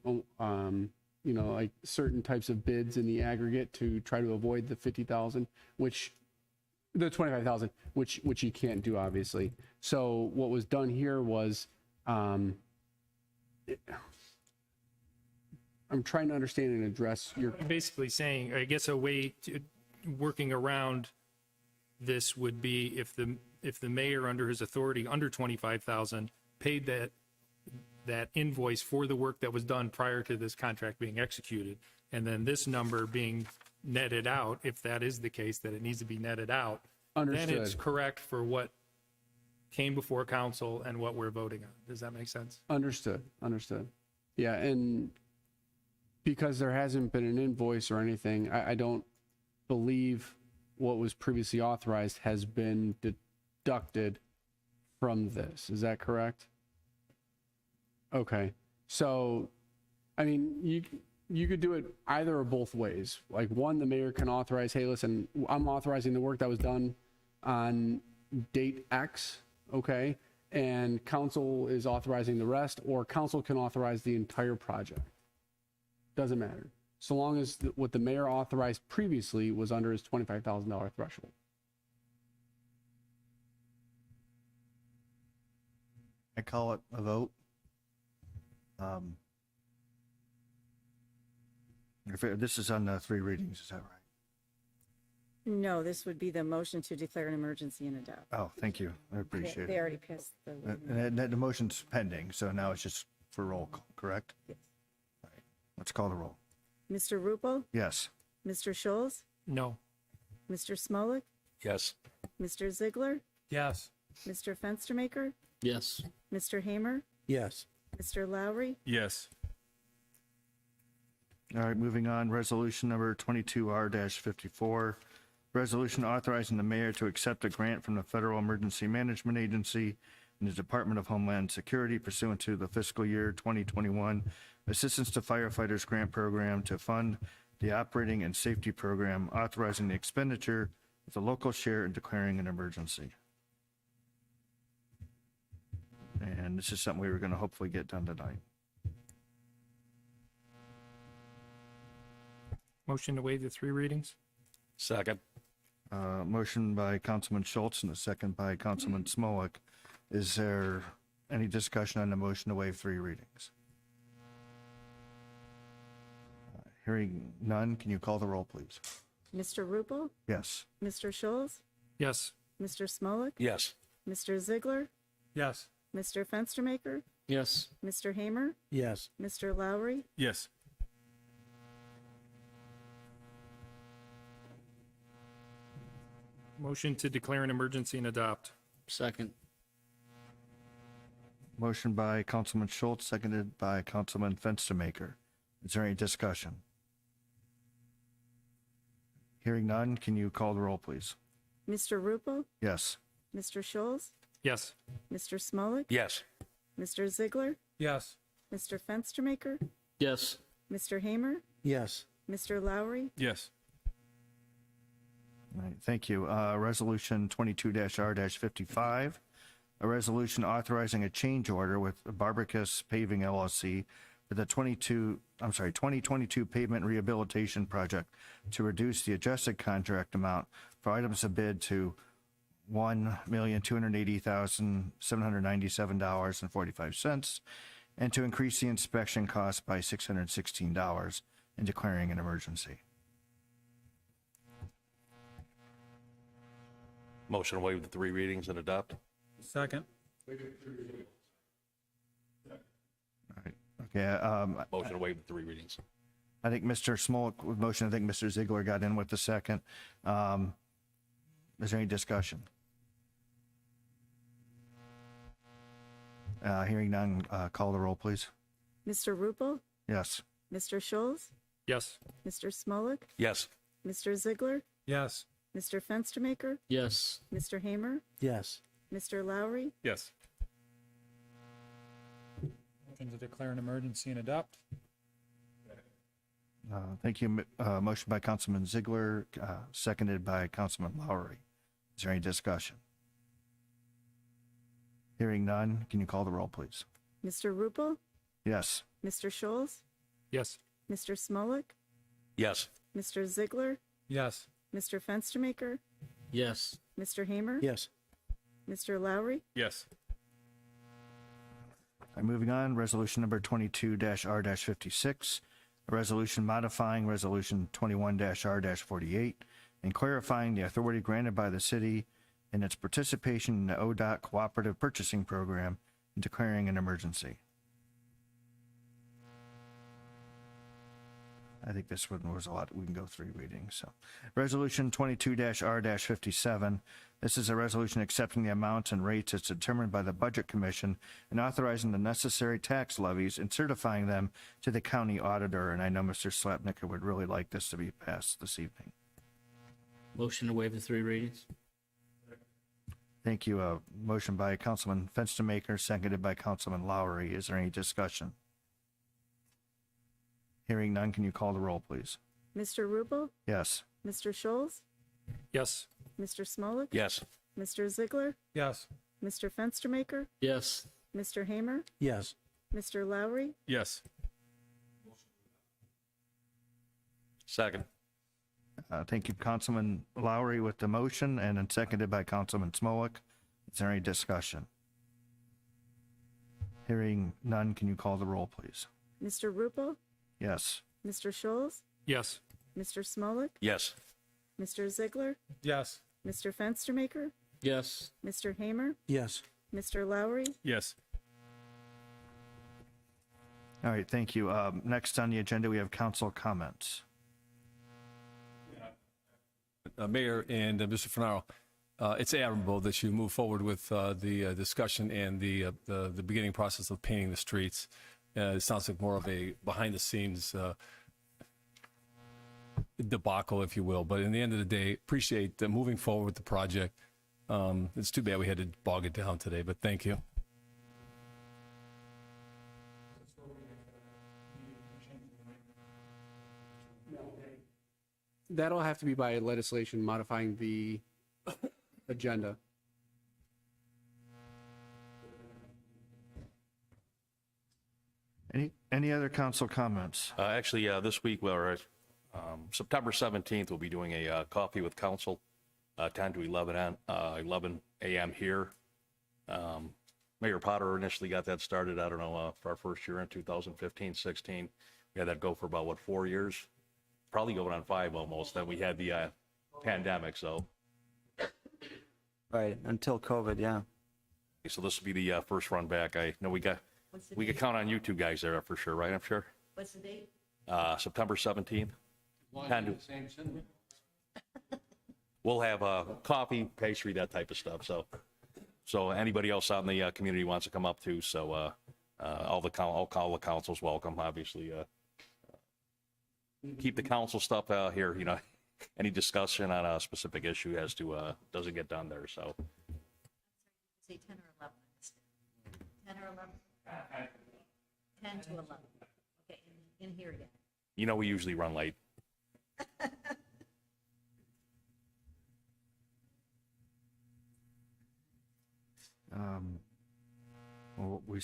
like certain types of bids in the aggregate to try to avoid the 50,000, the 25,000, which you can't do, obviously. So what was done here was, I'm trying to understand and address your. Basically saying, I guess a way to working around this would be if the mayor under his authority under 25,000 paid that invoice for the work that was done prior to this contract being executed, and then this number being netted out, if that is the case, that it needs to be netted out, Understood. then it's correct for what came before council and what we're voting on. Does that make sense? Understood. Yeah, and because there hasn't been an invoice or anything, I don't believe what was previously authorized has been deducted from this. Is that correct? Okay. So, I mean, you could do it either or both ways. Like, one, the mayor can authorize, hey, listen, I'm authorizing the work that was done on date X, okay? And council is authorizing the rest, or council can authorize the entire project. Doesn't matter. So long as what the mayor authorized previously was under his $25,000 threshold. I call it a vote. This is on 3 readings, is that right? No, this would be the motion to declare an emergency and adopt. Oh, thank you. I appreciate They it. already passed the. And the motion's pending, so now it's just for roll call, correct? Yes. All right. Let's call the roll. Mr. Rupel, Yes. Mr. Scholes, No. Mr. Smolik, Yes. Mr. Ziegler, Yes. Mr. Fenstermaker, Yes. Mr. Hamer, Yes. Mr. Lowry, Yes. All right, moving on. Resolution number 22R-54. Resolution authorizing the mayor to accept a grant from the Federal Emergency Management Agency and the Department of Homeland Security pursuant to the fiscal year 2021 Assistance to Firefighters Grant Program to fund the operating and safety program, authorizing the expenditure of the local share and declaring an emergency. And this is something we were going to hopefully get done tonight. Motion to waive the 3 readings? Second. Motion by Councilman Schultz and a second by Councilman Smolik. Is there any discussion on the motion to waive 3 readings? Hearing none, can you call the roll, please? Mr. Rupel, Yes. Mr. Scholes, Yes. Mr. Smolik, Yes. Mr. Ziegler, Yes. Mr. Fenstermaker, Yes. Mr. Hamer, Yes. Mr. Lowry, Yes. Motion to declare an emergency and adopt. Second. Motion by Councilman Schultz, seconded by Councilman Fenstermaker. Is there any discussion? Hearing none, can you call the roll, please? Mr. Rupel, Yes. Mr. Scholes, Yes. Mr. Smolik, Yes. Mr. Ziegler, Yes. Mr. Fenstermaker, Yes. Mr. Hamer, Yes. Mr. Lowry, Yes. All right, thank you. Resolution 22-R-55, a resolution authorizing a change order with Barbercus Paving LLC for the 2022 pavement rehabilitation project to reduce the adjusted contract amount for items of bid to $1,280,797.45 and to increase the inspection cost by $616 and declaring an emergency. Motion to waive the 3 readings and adopt? Second. Okay, Motion to waive the 3 readings. I think Mr. Smolik with motion, I think Mr. Ziegler got in with the second. Is there any discussion? Hearing none, call the roll, please. Mr. Rupel, Yes. Mr. Schulz, Yes. Mr. Smolik, Yes. Mr. Ziegler, Yes. Mr. Fenstermaker, Yes. Mr. Hamer, Yes. Mr. Lowry, Yes. Motion to declare an emergency and adopt. Thank you. Motion by Councilman Ziegler, seconded by Councilman Lowry. Is there any discussion? Hearing none, can you call the roll, please? Mr. Rupel, Yes. Mr. Schulz, Yes. Mr. Smolik, Yes. Mr. Ziegler, Yes. Mr. Fenstermaker, Yes. Mr. Hamer, Yes. Mr. Lowry, Yes. Moving on, resolution number 22-R-56, a resolution modifying resolution 21-R-48 and clarifying the authority granted by the city in its participation in the ODOT Cooperative Purchasing Program and declaring an emergency. I think this one was a lot. We can go 3 readings. So, resolution 22-R-57. This is a resolution accepting the amounts and rates as determined by the Budget Commission and authorizing the necessary tax levies and certifying them to the county auditor. And I know Mr. Slapnicker would really like this to be passed this evening. Motion to waive the 3 readings? Thank you. Motion by Councilman Fenstermaker, seconded by Councilman Lowry. Is there any discussion? Hearing none, can you call the roll, please? Mr. Rupel, Yes. Mr. Schulz, Yes. Mr. Smolik, Yes. Mr. Ziegler, Yes. Mr. Fenstermaker, Yes. Mr. Hamer, Yes. Mr. Lowry, Yes. Second. Thank you, Councilman Lowry with the motion and then seconded by Councilman Smolik. Is there any discussion? Hearing none, can you call the roll, please? Mr. Rupel, Yes. Mr. Schulz, Yes. Mr. Smolik, Yes. Mr. Ziegler, Yes. Mr. Fenstermaker, Yes. Mr. Hamer, Yes. Mr. Lowry, Yes. All right, thank you. Next on the agenda, we have council comments. Mayor and Mr. Fenaro, it's admirable that you move forward with the discussion and the beginning process of painting the streets. It sounds like more of a behind-the-scenes debacle, if you will. But in the end of the day, appreciate moving forward with the project. It's too bad we had to bog it down today, but thank you. That'll have to be by legislation modifying the agenda. Any other council comments? Actually, this week, September 17th, we'll be doing a coffee with council, 10 to 11 a.m. here. Mayor Potter initially got that started, I don't know, for our first year in 2015-16. We had that go for about, 4 years? Probably going on 5 almost. Then we had the pandemic, so. Right, until COVID, yeah. So this will be the first run back. I know we could count on you two guys there for sure, right? I'm sure. What's the date? September 17th. We'll have coffee, pastry, that type of stuff. So anybody else out in the community wants to come up too. So all the council's welcome. Obviously, keep the council stuff out here. You know, any discussion on a specific issue doesn't get done there. So. Say 10 or 11. 10 or 11? 10 to 11. Okay, in here again. You know, we usually run late. Well, we're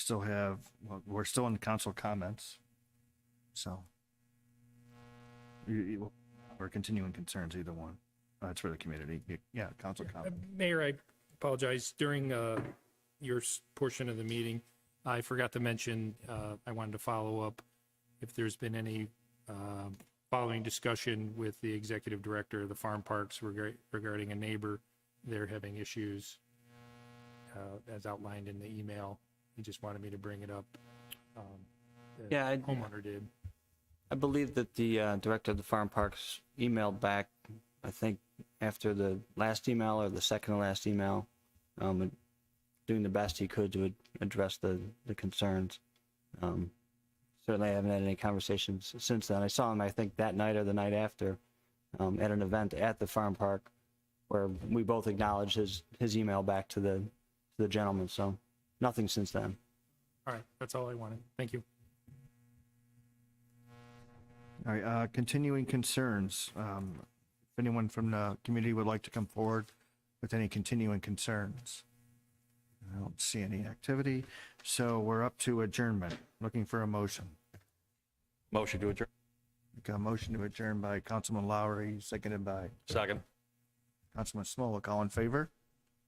still in council comments. So we're continuing concerns, either one. It's for the community. Yeah, council comment. Mayor, I apologize. During your portion of the meeting, I forgot to mention, I wanted to follow up if there's been any following discussion with the executive director of the farm parks regarding a neighbor they're having issues, as outlined in the email. He just wanted me to bring it up. The Yeah, homeowner did. I believe that the director of the farm parks emailed back, I think, after the last email or the second to last email, doing the best he could to address the concerns. Certainly I haven't had any conversations since then. I saw him, I think, that night or the night after at an event at the farm park where we both acknowledged his email back to the gentleman. So nothing since then. All right, that's all I wanted. Thank you. All right, continuing concerns. If anyone from the community would like to come forward with any continuing concerns. I don't see any activity, so we're up to adjournment. Looking for a motion. Motion to adjourn. Got a motion to adjourn by Councilman Lowry, seconded by Second. Councilman Smolak. All in favor?